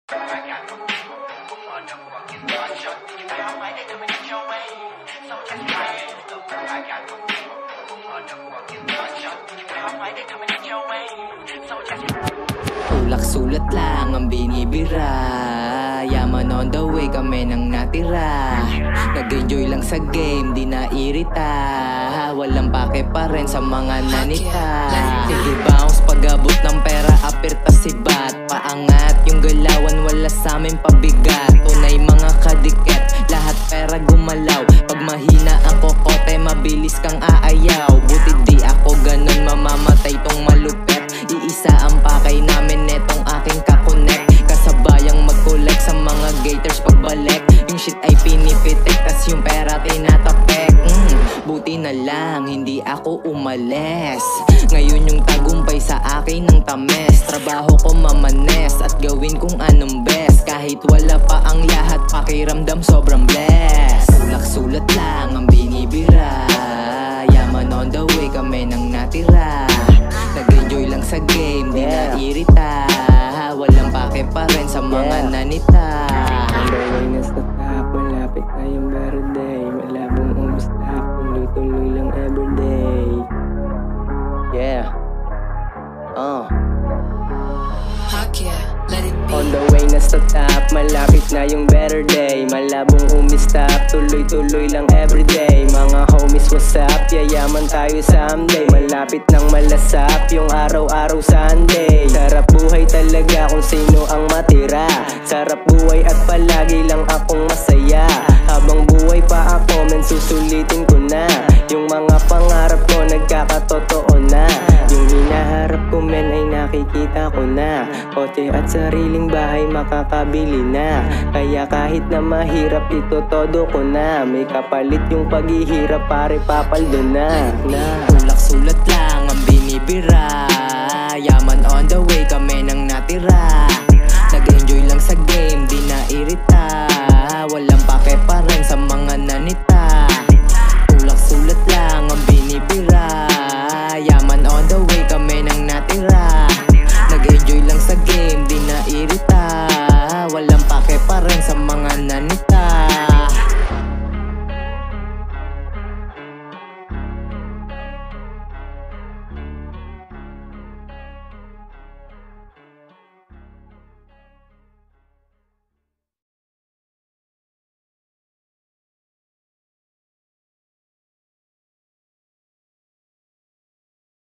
Tulak sulat lang ang binibira, yaman on the way kami nang natira. Nag-enjoy lang sa game, di nairita, walang pake pa rin sa mga nanita. Sige bounce pag-abot ng pera, apirta si bat. Paangat yung galawan, wala sa amin pabigat. Tunay mga kadikit, lahat pera gumalaw. Pag mahina ang kokote, mabilis kang aayaw. Buti di ako ganun, mamamatay tong malupit. Iisa ang pakay namin, netong aking kakonek. Kasabayang mag-collect sa mga gators pagbalik. Yung shit ay pinipitik, tas yung pera tinatapek. Buti na lang, hindi ako umalis. Ngayon yung tagumpay sa akin ng tames. Trabaho ko mamanes at gawin kung anong best. Kahit wala pa ang lahat, pakiramdam sobrang blessed. Sulak-sulat lang ang binibira, yaman on the way kami nang natira. Nag-enjoy lang sa game, di nairita, walang pake pa rin sa mga nanita. Underway na sa top, malapit na yung birthday. Malabong umustap, tuloy-tuloy lang everyday. Yeah. On the way na sa top, malapit na yung better day. Malabong umistap, tuloy-tuloy lang everyday. Mga homies, what's up? Yayaman tayo someday. Malapit nang malasap yung araw-araw Sunday. Sarap buhay talaga kung sino ang matira. Sarap buhay at palagi lang akong masaya. Habang buhay pa ako, men susulitin ko na. Yung mga pangarap ko nagkakatotoo na. Yung hinaharap ko men ay nakikita ko na. Kotse at sariling bahay makakabili na. Kaya kahit na mahirap ito todo ko na. May kapalit yung paghihirap pare papaldo na. Tulak sulat lang ang binibira, yaman on the way kami